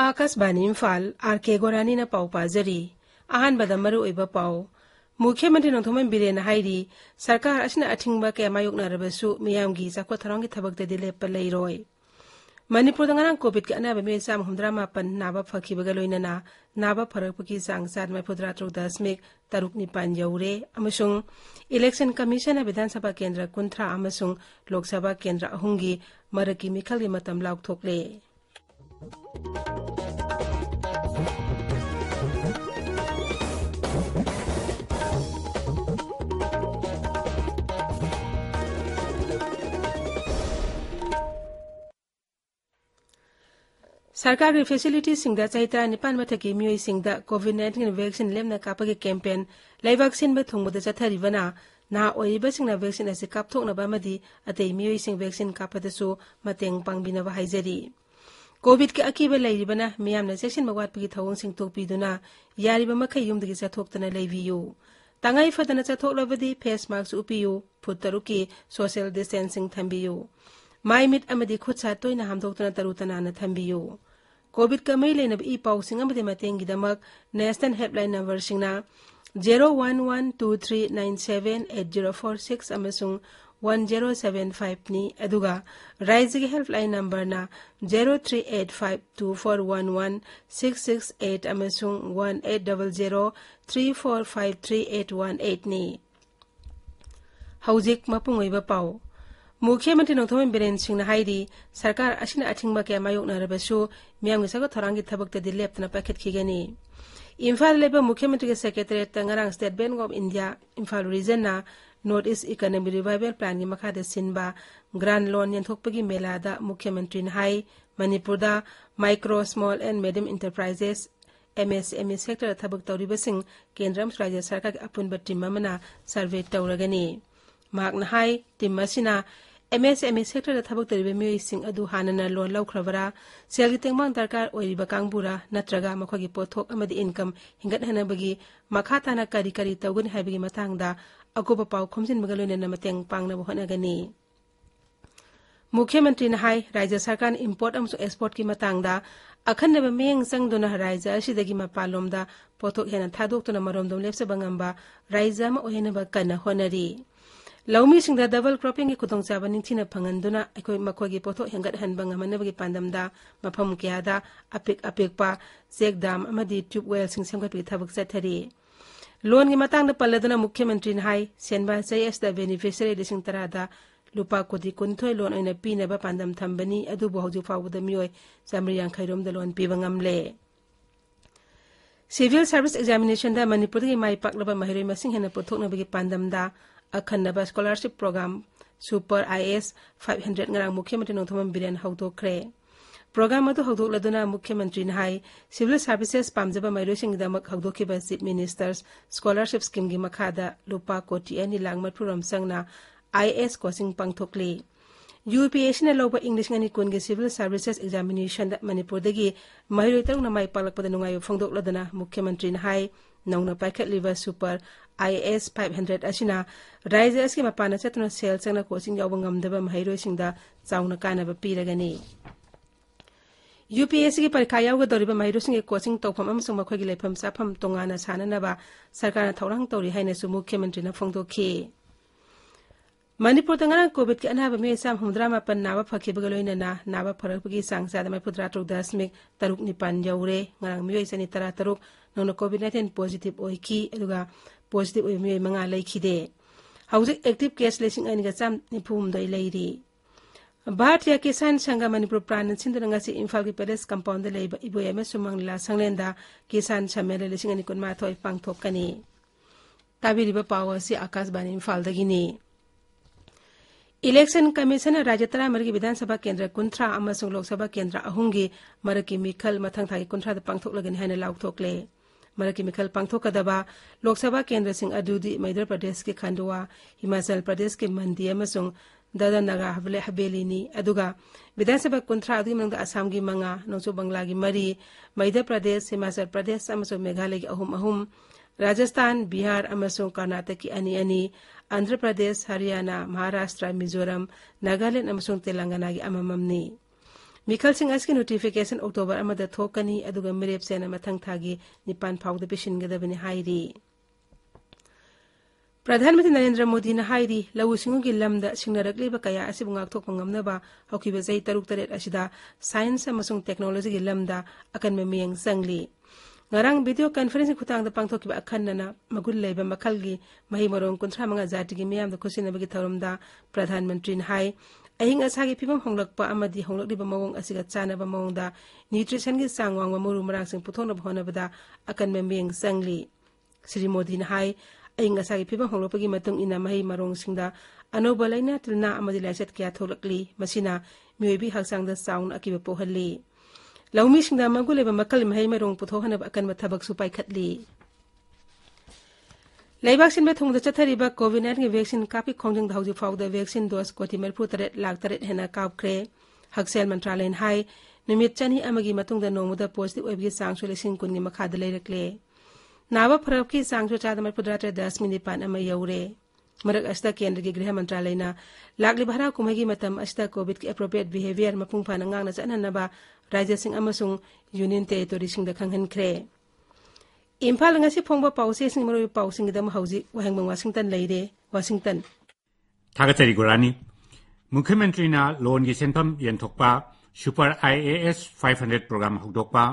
Akashvani Imphal R K गोरानी ना पाउ पाजरी अहानबदा मरु ओइबा पाउ मुख्यमंत्री नोंथोमन बिरेन हाइरी सरकार असना अथिंगबा के मायोकनारबसु मियामगी जाखो थरंगी थबकतदि लेप्पा लैरोय मणिपुर दंगरां कोविड के अनाबा मे साम 158 नाबा फखिबगा लोइनना नाबा फरकपकी चांग 7.3 यौरे अमसुंग इलेक्शन कमीशन विधानसभा केंद्र 30 अमसुंग लोकसभा केंद्र 3 गी मरकी मिखलगी मतम लाउथोकले सरकार की फैसिलिटी सिंगदा चाहिता निपान मथकी मियोई सिंगदा कोविड-19 वैक्सीन लेमना कापगे कैंपेन लाइवैक्सीन बे थुंगबदा चथरिबना ना ओइबा सिंगना वैक्सीन असे कापथोकनबा मदि अतै मियोई सिंग वैक्सीन कापदसु मतेंग पांगबिनबा हाइजरी कोविड के अकीबा लैरिबना मियामना सेक्शन मवाटपगी थवंग सिंग तोकपिदुना यारिबा मखै युमदगी चथोक्तना लैबियु तंगाई फदना चथोकलबदी फेस मास्क उपियु फुट तरुकी सोशल डिस्टेंसिंग थंबियु माई मिट अमदी खुदसा तोइना हमदोक्तना तरुतना थंबियु कोविड का मई लेनब ई पाउसिंग अमदी मतेंगिदमक नेशनल हेल्पलाइन नंबर सिंगना 0112397846 अमसुंग 1075 नि अदुगा राज्य के हेल्पलाइन नंबर ना 0385241166 अमसुंग 180034538118 नि हौजिक मपुंगोइबा पाउ मुख्यमंत्री नोंथोमन बिरेन सिंहना हाइरी सरकार असिना अथिंगबा के मायोकनारबसु मियामगी सगो थरांगी थबकतदि लेप्तना पाखेतखिगनी इम्फाल लेबा मुख्यमंत्री के सेक्रेटरीट तंगरांग State Bank of India Imphal region ना North East economic revival plan की मखादा सिनबा ग्रांड लोन यंथोकपगी मेलादा मुख्यमंत्री हाई मणिपुरदा micro small and medium enterprises MSME sector थबक तौरिबसिंग केंद्र राज्य सरकार के अपुनबा टीम अमना सर्वे तौरगनी माकना हाई टीम असिना MSME सेक्टर थबक तौरिबा मियोइसिंग अदु हानना लोन लौख्रबरा सेलगी तेंगमांग दरकार ओइरिबा कांगबुरा नत्रगा मखोगी पोथोक अमदी इनकम हिंगतहनबगी मखाताना करी करी तौगनि हाइबगी मतांगदा अकोबा पाउ खोमजिनबगा लोइनना मतेंग पांगनबा होनगनी मुख्यमंत्री हाई राज्य सरकार इंपोर्ट अमसु एक्सपोर्ट की मतांगदा अखन्नबा मेंग संगदुना राज्य असिदगी मपालोमदा पोथोक हेना थादोक्तुना मरोमदोम लेप्सबा ngamba राज्य अमा ओहेनबा कन्ना होनरी लौमी सिंगदा डबल क्रॉपिंग की खुदोंचाबा निंथिना फंगनदुना अखोय मखोगी पोथोक हेंगत हनबा ngमनबगी पांदमदा मफम क्यादा अपिक अपिकपा चेक डाम अमदी ट्यूब वेल सिंग सेमगतपगी थबक चथरी लोन की मतांगदा पल्लदुना मुख्यमंत्री हाई सेनबा CSदा बेनिफिशियरी लिसिंग तरादा लुपा कोटी कुंथोय लोन ओइना पीनबा पांदम थंबनी अदुबो हौजु फावबदा मियोय चामरी यांखैरोमदा लोन पीबा ngamle सिविल सर्विस एग्जामिनेशन दा मणिपुर की माई पाकलबा महिरोय मसिंग हेना पुथोकनबगी पांदमदा अखन्नबा scholarship program super IAS 500 ngarang मुख्यमंत्री नोंथोमन बिरेन हौदोखरे प्रोग्राम अदु हौदोकलदुना मुख्यमंत्री हाई सिविल सर्विसेस पामजबा मैरोसिंगदमक हौदोखिबा चीफ मिनिस्टर्स स्कॉलरशिप स्कीम की मखादा लुपा कोटी अनि लांगमथुरम संगना IAS कोचिंग पांगथोकली UPSC ने लौबा English ngani kungi civil services examination दा मणिपुर दगी मैरोय तरुना माई पालकपदा नुंगायो फोंदोकलदना मुख्यमंत्री हाई नौना पाइखतलिबा सुपर IAS 500 असिना राज्य असकी मपाना चतुना सेल चंगना कोचिंग यावबा ngamdaba मैरोयसिंगदा चाउना कानबा पीरगनी UPSC की परीक्षा यावगदौरिबा मैरोसिंग कोचिंग तौफम अमसुंग मखोगी लेफम साफम तोंगाना साननबा सरकारना थौरांग तौरी हाइनसु मुख्यमंत्रीना फोंदोखी मणिपुर तंगरांग कोविड के अनाबा मे साम 158 नाबा फखिबगा लोइनना नाबा फरकपगी सांग 7.3 यौरे ngarang मियोय सनी 13 नौना कोविड-19 पॉजिटिव ओइकी अदुगा पॉजिटिव ओइ मियोय मंगा लैखिदे हौजिक एक्टिव केस लेसिंग अनिगा चाम निफुमदोय लैरी भारतीय किसान संघ मणिपुर प्राण सिंधुनंगासी इम्फाल की पैलेस कंपाउंड लेबा इबोयम सुमंगला संगलेंदा किसान सम्मेलन लेसिंग अनि कुनमाथोय पांगथोकनी ताबिरिबा पावसी आकाशवाणी इम्फाल दगिनी इलेक्शन कमीशन राज्य तरामरगी विधानसभा केंद्र 30 अमसुंग लोकसभा केंद्र 3 गी मरकी मिखल मथंग थागी 30 पांगथोकलगनि हाइना लाउथोकले मरकी मिखल पांगथोकदबा लोकसभा केंद्र सिंह अदुदी मध्य प्रदेश के खंडवा हिमाचल प्रदेश के मंडी अमसुंग दादर नगर हवेली अदुगा विधानसभा 30 अदुगी मंगदा असम की मंगा नोंसो बंगला की मरी मध्य प्रदेश हिमाचल प्रदेश अमसुंग मेघालय की अहुम राजस्थान बिहार अमसुंग कर्नाटक की अनि आंध्र प्रदेश हरियाणा महाराष्ट्र मिजोरम नागालैंड अमसुंग तेलंगाना की अमममनी ꯃꯤꯈꯜꯁꯤꯡ ꯑꯁꯤꯒꯤ ꯅꯣꯇꯤꯐꯤꯀꯦꯁꯟ ꯑꯣꯛꯇꯣꯕꯔ 1ꯗ ꯊꯣꯛꯀꯅꯤ ꯑꯗꯨꯒ ꯃꯤꯔꯦꯞꯁꯦꯅ ꯃꯊꯪ ꯊꯥꯒꯤ 9 ꯐꯥꯎꯗ ꯄꯤꯁꯤꯟꯒꯗꯕꯅꯤ ꯍꯥꯏꯔꯤ ꯄ꯭ꯔꯙꯥꯟ ꯃꯟꯇ꯭ꯔꯤ ꯅꯔꯦꯟꯗ꯭ꯔ ꯃꯣꯗꯤꯅ ꯍꯥꯏꯔꯤ ꯂꯧꯎ ꯁꯤꯡꯎꯒꯤ ꯂꯝꯗ ꯁꯤꯡꯅꯔꯛꯂꯤꯕ ꯀꯌꯥ ꯑꯁꯤꯕꯨ ꯉꯥꯛꯊꯣꯛꯄ ꯉꯝꯅꯕ ꯍꯧꯈꯤꯕ ꯆꯍꯤ 6-7 ꯑꯁꯤꯗ ꯁꯥꯏꯟꯁ ꯑꯃꯁꯨꯡ ꯇꯦꯛꯅꯣꯂꯣꯖꯤꯒꯤ ꯂꯝꯗ ꯑꯀꯟꯕ ꯃꯤꯠꯌꯦꯡ ꯆꯪꯂꯤ ngarang video conference khutang da pangthok ba akhanna magul leba makhalgi mahi marong 35 jati gi miyam da khusina bagi tharum da pradhan mantri na hai ahing asagi phibam honglakpa amadi honglakliba mawong asiga chana ba mawong da nutrition gi sangwang ma muru marang sing puthona bhona bada akan memeng sangli Sri Modi na hai ahing asagi phibam honglopagi matung ina mahi marong sing da anoba laina tilna amadi laiset kya tholakli masina miwebi haksang da sound akiba pohalli Laumi singda maguleba makal mahai marong puthohana akan mathabak supai khatli Laibak sin ba thongda chathariba COVID-19 vaccine kapi khongjang dhauji fawda vaccine dose koti merphu taret lak taret hena kapkre haksel mantralain hai numit chani amagi matungda nomuda positive oibgi sangsu lesing kunni makhada leirakle nawa pharapki sangsu chada merphu dratre 10 minute pan ama yaure marak asta kendra gi griha mantralayna lakli bhara kumagi matam asta covid ki appropriate behavior mapung phana ngangna channa ba Raja sing amasung union territory sing da khanghan khre Imphal ngasi phongba pause sing maro pause sing dam hauji Wahengbam Washington leire Washington Thagachari Gorani Mukhyamantri na loan gi senpham yenthokpa Super IAS 500 program hokdokpa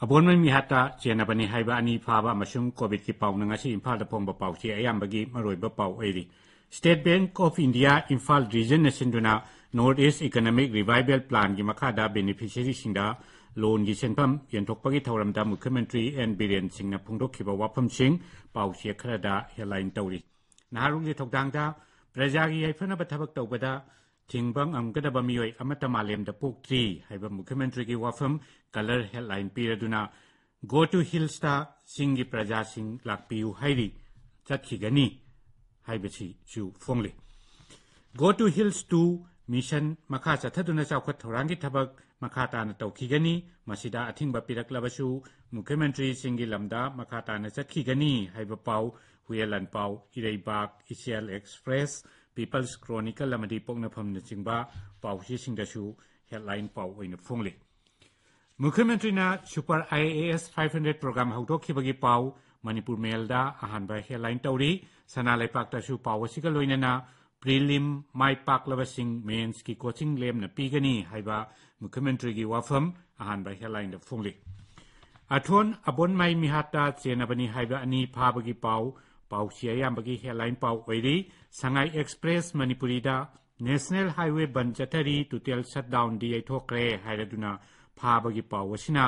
abonmai mi hata chenabani haiba ani phaba amasung covid ki pauna ngasi Imphal da phongba pause ayambagi maroiba pau airi State Bank of India Imphal region na sinduna Northeast Economic Revival Plan gi makhada beneficiary singda loan gi senpham yenthokpagi thauramda Mukhyamantri N Biren Singh na phungdokhiba wafam sing pausia kharada headline tawri naharungi thokdangda prajagi haifana bathabak tawbada thingbang amgadaba miyoi amata malemda poktri haiba Mukhyamantri gi wafam color headline piraduna go to hills ta singi praja sing lakpiu hairi chathigani haibasi chu phongli go to hills 2 Mission makha chathaduna chawkhat thorangi thabak makha tana tawkhigani masida athingba piraklabasu Mukhyamantri singi lamda makha tana chathigani haiba pau huyelan pau ireibak Isial Express People's Chronicle amadi poknafam na chingba pausi singdasu headline pau oina phongli Mukhyamantri na Super IAS 500 program hawdokhibagi pau Manipur Mailda ahanba headline tawri sana laipakta su pawasiga loinana prelim mai paklabasing mains ki coaching lem na pigani haiba Mukhyamantri gi wafam ahanba headline da phongli athon abon mai mihata chenabani haiba ani phabagi pau sia yambagi headline pau oiri Sangai Express Manipuri da National Highway ban chathari total shutdown di thokre hairaduna phabagi pau wasina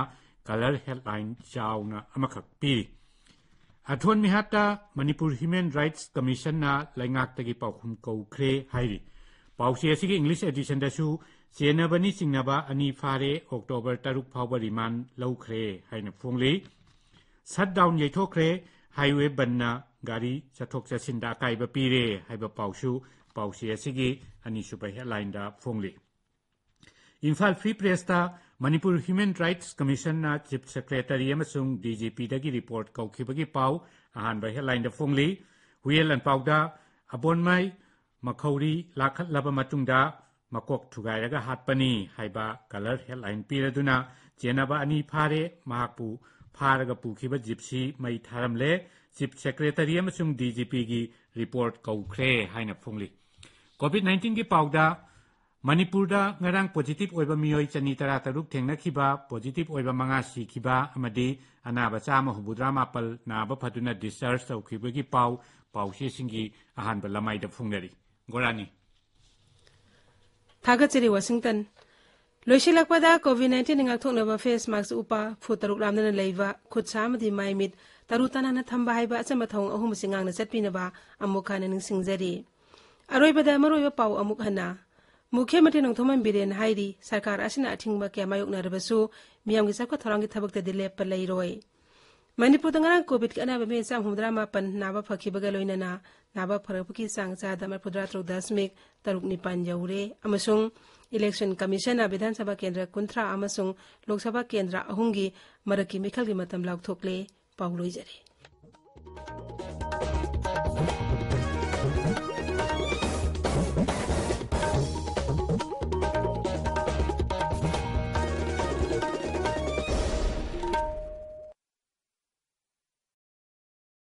color headline chauna amakhak pi Athon mihata Manipur Human Rights Commission na laingak tagi paukhum koukre hairi pausi asigi English edition da su chenabani singnaba ani phare October 3 phawba riman laukhre haina phongli shutdown yaithokre highway banna gari chathok chasinda kaiba pire haiba pausi asigi ani super headline da phongli Imphal Free Press ta Manipur Human Rights Commission na Chief Secretary amasung DGP dagi report kaukhibagi pau ahanba headline da phongli huyelan pauda abonmai makhauri lakhat laba matungda makok thugairaga hatpani haiba color headline piraduna chenaba ani phare mahakpu pharaga pukhiba gypsy mai tharamle Chief Secretary amasung DGP gi report kaukhre haina phongli COVID-19 gi pauda Manipurda ngarang positive oiba miyoi chani tara taruk thengna khiba positive oiba manga si khiba amadi anaba chama hubudra mapal naba phaduna discharge tawkhibagi pausi singi ahanba lamai da phungnari Gorani Thagachari Washington Loisilakpada COVID-19 ngak thoknaba face mask upa phutaruk lamdana leiba khutsamadi maimit tarutana na thamba haiba achama thong ahum singangna chatpinaba amukhana ningsingjari aroibada maroiba pau amuk hana Mukhyamantri Nongthoman Biren hairi sarkar asina athingba kya mayokna rabasu miyamgi sakwa thorangi thabakta dilep palairoi Manipur dangara covid kana ba me sam humdra ma pan naba phakhibaga loinana naba pharapki sangcha da marpudra 10 taruk nipan yaure amasung election commission na Vidhan Sabha Kendra kunthra amasung Lok Sabha Kendra ahungi maraki mikhalgi matam lauk thokle pauloi jare